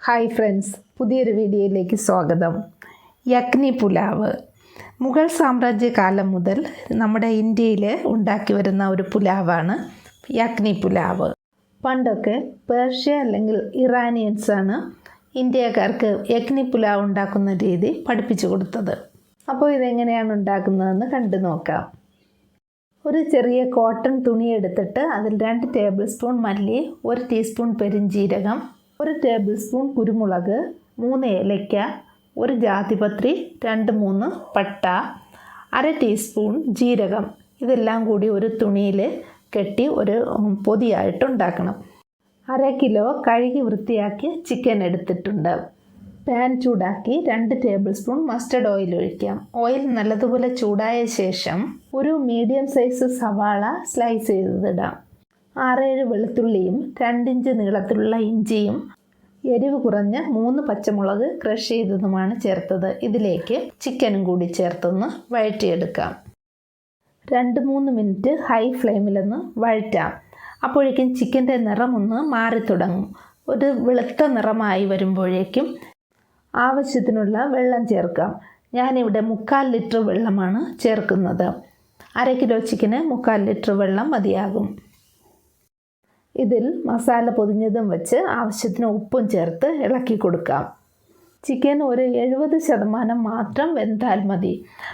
Hi friends, പുതിയൊരു വീഡിയോയിലേക്ക് സ്വാഗതം. യക്നി പുലാവ് മുഗൾ സാമ്രാജ്യ കാലം മുതൽ നമ്മുടെ ഇന്ത്യയിൽ ഉണ്ടാക്കി വരുന്ന ഒരു പുലാവാണ് യക്നി പുലാവ്. പണ്ടൊക്കെ പേർഷ്യ അല്ലെങ്കിൽ ഇറാനിയൻസാണ് ഇന്ത്യക്കാർക്ക് യക്നി പുലാവ് ഉണ്ടാക്കുന്ന രീതി പഠിപ്പിച്ചു കൊടുത്തത്. അപ്പോൾ ഇതെങ്ങനെയാണ് ഉണ്ടാക്കുന്നതെന്ന് കണ്ടു നോക്കാം. ഒരു ചെറിയ കോട്ടൺ തുണി എടുത്തിട്ട് അതിൽ 2 ടേബിൾ സ്പൂൺ മല്ലി, 1 ടീസ്പൂൺ പെരുംജീരകം, 1 ടേബിൾ സ്പൂൺ കുരുമുളക്, 3 ഏലയ്ക്ക, 1 ജാതിപത്രി, 2-3 പട്ട, 1/2 ടീസ്പൂൺ ജീരകം, ഇതെല്ലാം കൂടി ഒരു തുണിയിൽ കെട്ടി ഒരു പൊതിയായിട്ട് ഉണ്ടാക്കണം. 1/2 കിലോ കഴുകി വൃത്തിയാക്കി ചിക്കൻ എടുത്തിട്ടുണ്ട്. പാൻ ചൂടാക്കി 2 ടേബിൾ സ്പൂൺ മസ്റ്റർഡ് ഓയിൽ ഒഴിക്കാം. ഓയിൽ നല്ലതുപോലെ ചൂടായ ശേഷം ഒരു മീഡിയം സൈസ് സവാള സ്ലൈസ് ചെയ്തിടാം. 6-7 വെളുത്തുള്ളിയും 2 ഇഞ്ച് നീളത്തിലുള്ള ഇഞ്ചിയും എരിവ് കുറഞ്ഞ 3 പച്ചമുളക് ക്രഷ് ചെയ്തതുമാണ് ചേർത്തത്. ഇതിലേക്ക് ചിക്കനും കൂടി ചേർത്തൊന്ന് വഴറ്റിയെടുക്കാം. 2-3 മിനിറ്റ് ഹൈ ഫ്ലെയിമിലൊന്ന് വഴറ്റാം. അപ്പോഴേക്കും ചിക്കൻ്റെ നിറമൊന്ന് മാറി തുടങ്ങും. ഒരു വെളുത്ത നിറമായി വരുമ്പോഴേക്കും ആവശ്യത്തിനുള്ള വെള്ളം ചേർക്കാം. ഞാനിവിടെ 3/4 ലിറ്റർ വെള്ളമാണ് ചേർക്കുന്നത്. 1/2 കിലോ ചിക്കന് 3/4 ലിറ്റർ വെള്ളം മതിയാകും. ഇതിൽ മസാല പൊതിഞ്ഞതും വെച്ച് ആവശ്യത്തിന് ഉപ്പും ചേർത്ത് ഇളക്കി കൊടുക്കാം. ചിക്കൻ ഒരു 70% മാത്രം വെന്താൽ മതി.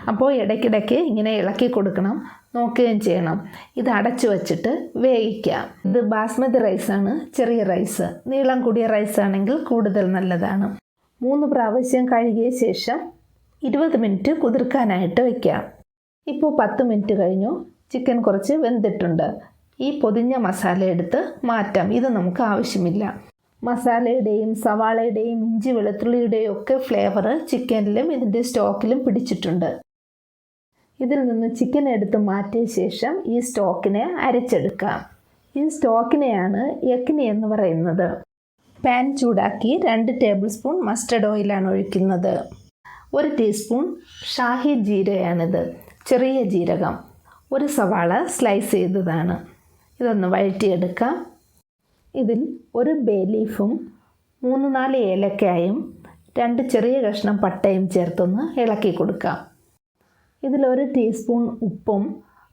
അപ്പോൾ ഇടയ്ക്കിടയ്ക്ക് ഇങ്ങനെ ഇളക്കി കൊടുക്കണം, നോക്കുകയും ചെയ്യണം. ഇത് അടച്ചു വച്ചിട്ട് വേവിക്കാം. ഇത് ബാസ്മതി റൈസാണ്, ചെറിയ റൈസ്. നീളം കൂടിയ റൈസാണെങ്കിൽ കൂടുതൽ നല്ലതാണ്. 3 പ്രാവശ്യം കഴുകിയ ശേഷം 20 മിനിറ്റ് കുതിർക്കാനായിട്ട് വയ്ക്കാം. ഇപ്പോൾ 10 മിനിറ്റ് കഴിഞ്ഞു. ചിക്കൻ കുറച്ച് വെന്തിട്ടുണ്ട്. ഈ പൊതിഞ്ഞ മസാല എടുത്ത് മാറ്റാം. ഇത് നമുക്ക് ആവശ്യമില്ല. മസാലയുടെയും സവാളയുടെയും ഇഞ്ചി വെളുത്തുള്ളിയുടെയും ഒക്കെ ഫ്ലേവർ ചിക്കനിലും ഇതിൻ്റെ സ്റ്റോക്കിലും പിടിച്ചിട്ടുണ്ട്. ഇതിൽ നിന്ന് ചിക്കൻ എടുത്ത് മാറ്റിയ ശേഷം ഈ സ്റ്റോക്കിനെ അരച്ചെടുക്കാം. ഈ സ്റ്റോക്കിനെയാണ് യക്നി എന്ന് പറയുന്നത്. പാൻ ചൂടാക്കി 2 ടേബിൾ സ്പൂൺ മസ്റ്റർഡ് ഓയിലാണ് ഒഴിക്കുന്നത്. 1 ടീസ്പൂൺ ഷാഹി ജീരയാണിത്, ചെറിയ ജീരകം. 1 സവാള സ്ലൈസ് ചെയ്തതാണ്. ഇതൊന്ന് വഴറ്റിയെടുക്കാം. ഇതിൽ 1 ബേ ലീഫും 3-4 ഏലക്കായും 2 ചെറിയ കഷ്ണം പട്ടയും ചേർത്തൊന്ന് ഇളക്കി കൊടുക്കാം. ഇതിൽ 1 ടീസ്പൂൺ ഉപ്പും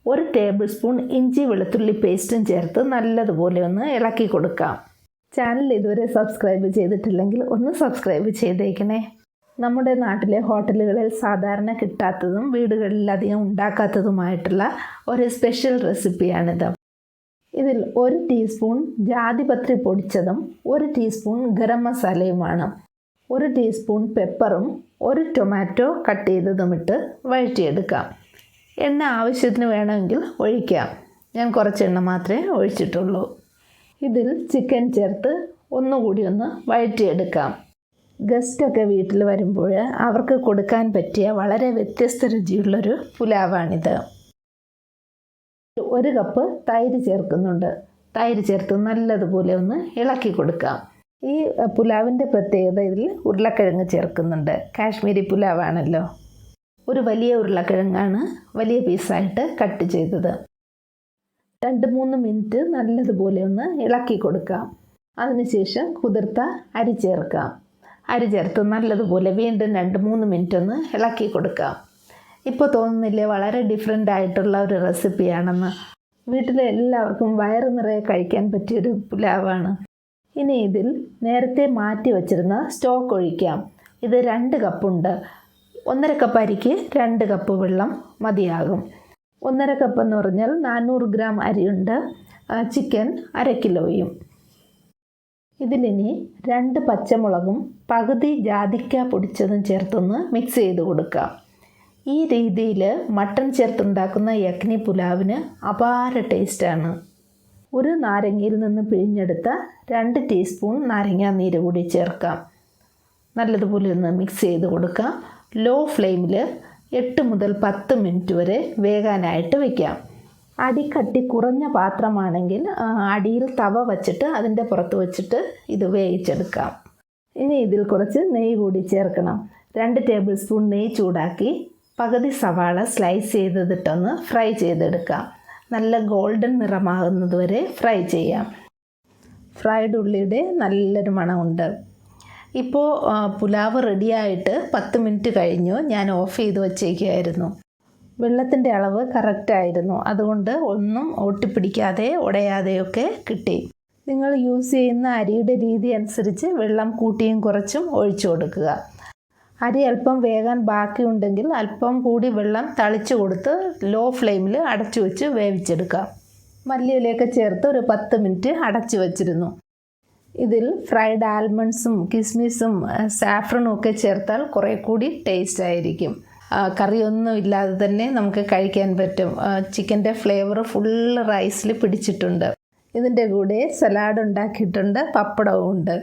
1 ടേബിൾ സ്പൂൺ ഇഞ്ചി വെളുത്തുള്ളി പേസ്റ്റും ചേർത്ത് നല്ലതുപോലെ ഒന്ന് ഇളക്കി കൊടുക്കാം. ചാനൽ ഇതുവരെ സബ്സ്ക്രൈബ് ചെയ്തിട്ടില്ലെങ്കിൽ ഒന്ന് സബ്സ്ക്രൈബ് ചെയ്തേക്കണേ. നമ്മുടെ നാട്ടിലെ ഹോട്ടലുകളിൽ സാധാരണ കിട്ടാത്തതും വീടുകളിൽ അധികം ഉണ്ടാക്കാത്തതുമായിട്ടുള്ള ഒരു സ്പെഷ്യൽ റെസിപ്പിയാണിത്. ഇതിൽ 1 ടീസ്പൂൺ ജാതിപത്രി പൊടിച്ചതും 1 ടീസ്പൂൺ ഗരം മസാലയുമാണ്. 1 ടീസ്പൂൺ പെപ്പറും 1 ടൊമാറ്റോ കട്ട് ചെയ്തതും ഇട്ട് വഴറ്റിയെടുക്കാം. എണ്ണ ആവശ്യത്തിന് വേണമെങ്കിൽ ഒഴിക്കാം. ഞാൻ കുറച്ച് എണ്ണ മാത്രമേ ഒഴിച്ചിട്ടുള്ളൂ. ഇതിൽ ചിക്കൻ ചേർത്ത് ഒന്നുകൂടി ഒന്ന് വഴറ്റിയെടുക്കാം. ഗസ്റ്റൊക്കെ വീട്ടിൽ വരുമ്പോൾ അവർക്ക് കൊടുക്കാൻ പറ്റിയ വളരെ വ്യത്യസ്ത രുചിയുള്ളൊരു പുലാവാണിത്. 1 കപ്പ് തൈര് ചേർക്കുന്നുണ്ട്. തൈര് ചേർത്ത് നല്ലതുപോലെ ഒന്ന് ഇളക്കി കൊടുക്കാം. ഈ പുലാവിൻ്റെ പ്രത്യേകത, ഇതിൽ ഉരുളക്കിഴങ്ങ് ചേർക്കുന്നുണ്ട്. കാശ്മീരി പുലാവാണല്ലോ. ഒരു വലിയ ഉരുളക്കിഴങ്ങാണ് വലിയ പീസായിട്ട് കട്ട് ചെയ്തത്. 2-3 മിനിറ്റ് നല്ലതുപോലെ ഒന്ന് ഇളക്കി കൊടുക്കാം. അതിനുശേഷം കുതിർത്ത അരി ചേർക്കാം. അരി ചേർത്ത് നല്ലതുപോലെ വീണ്ടും 2-3 മിനിറ്റ് ഒന്ന് ഇളക്കി കൊടുക്കാം. ഇപ്പോൾ തോന്നുന്നില്ലേ വളരെ ഡിഫറെൻ്റ് ആയിട്ടുള്ള ഒരു റെസിപ്പിയാണെന്ന്? വീട്ടിലെ എല്ലാവർക്കും വയറ് നിറയെ കഴിക്കാൻ പറ്റിയൊരു പുലാവാണ്. ഇനി ഇതിൽ നേരത്തെ മാറ്റി വച്ചിരുന്ന സ്റ്റോക്ക് ഒഴിക്കാം. ഇത് 2 കപ്പുണ്ട്. 1.5 കപ്പ് അരിക്ക് 2 കപ്പ് വെള്ളം മതിയാകും. 1.5 കപ്പ് എന്ന് പറഞ്ഞാൽ 400 ഗ്രാം അരിയുണ്ട്. ചിക്കൻ 1/2 കിലോയും. ഇതിലിനി 2 പച്ചമുളകും പകുതി ജാതിക്ക പൊടിച്ചതും ചേർത്തൊന്ന് മിക്സ് ചെയ്ത് കൊടുക്കാം. ഈ രീതിയിൽ മട്ടൺ ചേർത്തുണ്ടാക്കുന്ന യക്നി പുലാവിന് അപാര ടേസ്റ്റാണ്. ഒരു നാരങ്ങയിൽ നിന്ന് പിഴിഞ്ഞെടുത്ത 2 ടീസ്പൂൺ നാരങ്ങാ നീര് കൂടി ചേർക്കാം. നല്ലതുപോലെ ഒന്ന് മിക്സ് ചെയ്ത് കൊടുക്കാം. ലോ ഫ്ലെയിമിൽ 8 മുതൽ 10 മിനിറ്റ് വരെ വേകാനായിട്ട് വയ്ക്കാം. അടിക്കട്ടി കുറഞ്ഞ പാത്രമാണെങ്കിൽ അടിയിൽ തവ വച്ചിട്ട് അതിൻ്റെ പുറത്ത് വച്ചിട്ട് ഇത് വേവിച്ചെടുക്കാം. ഇനി ഇതിൽ കുറച്ച് നെയ്യ് കൂടി ചേർക്കണം. 2 ടേബിൾ സ്പൂൺ നെയ്യ് ചൂടാക്കി പകുതി സവാള സ്ലൈസ് ചെയ്തിട്ടൊന്ന് ഫ്രൈ ചെയ്തെടുക്കാം. നല്ല ഗോൾഡൻ നിറമാകുന്നത് വരെ ഫ്രൈ ചെയ്യാം. ഫ്രൈഡ് ഉള്ളിയുടെ നല്ലൊരു മണമുണ്ട്. ഇപ്പോൾ പുലാവ് റെഡിയായിട്ട് 10 മിനിറ്റ് കഴിഞ്ഞു. ഞാൻ ഓഫ് ചെയ്ത് വച്ചേക്കുമായിരുന്നു. വെള്ളത്തിൻ്റെ അളവ് കറക്റ്റായിരുന്നു. അതുകൊണ്ട് ഒന്നും ഒട്ടിപ്പിടിക്കാതെ ഉടയാതെയൊക്കെ കിട്ടി. നിങ്ങൾ യൂസ് ചെയ്യുന്ന അരിയുടെ രീതി അനുസരിച്ച് വെള്ളം കൂട്ടിയും കുറച്ചും ഒഴിച്ചു കൊടുക്കുക. അരി അല്പം വേകാൻ ബാക്കിയുണ്ടെങ്കിൽ അല്പം കൂടി വെള്ളം തളിച്ചു കൊടുത്ത് ലോ ഫ്ലെയിമിൽ അടച്ചു വെച്ച് വേവിച്ചെടുക്കാം. മല്ലിയിലയൊക്കെ ചേർത്ത് ഒരു 10 മിനിറ്റ് അടച്ചു വച്ചിരുന്നു. ഇതിൽ ഫ്രൈഡ് ആൽമണ്ട്സും കിസ്മിസും സാഫ്രണും ഒക്കെ ചേർത്താൽ കുറേ കൂടി ടേസ്റ്റ് ആയിരിക്കും. കറിയൊന്നും ഇല്ലാതെ തന്നെ നമുക്ക് കഴിക്കാൻ പറ്റും. ചിക്കൻ്റെ ഫ്ലേവർ ഫുള്ള് റൈസിൽ പിടിച്ചിട്ടുണ്ട്. ഇതിൻ്റെ കൂടെ സലാഡ് ഉണ്ടാക്കിയിട്ടുണ്ട്, പപ്പടവും ഉണ്ട്.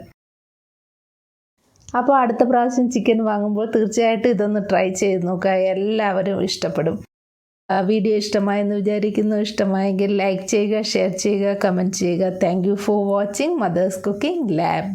അപ്പോൾ അടുത്ത പ്രാവശ്യം ചിക്കൻ വാങ്ങുമ്പോൾ തീർച്ചയായിട്ടും ഇതൊന്ന് ട്രൈ ചെയ്ത് നോക്കുക. എല്ലാവരും ഇഷ്ടപ്പെടും. വീഡിയോ ഇഷ്ടമായെന്ന് വിചാരിക്കുന്നു. ഇഷ്ടമായെങ്കിൽ ലൈക്ക് ചെയ്യുക, ഷെയർ ചെയ്യുക, കമൻറ്റ് ചെയ്യുക. Thank you for watching mother's cooking lab.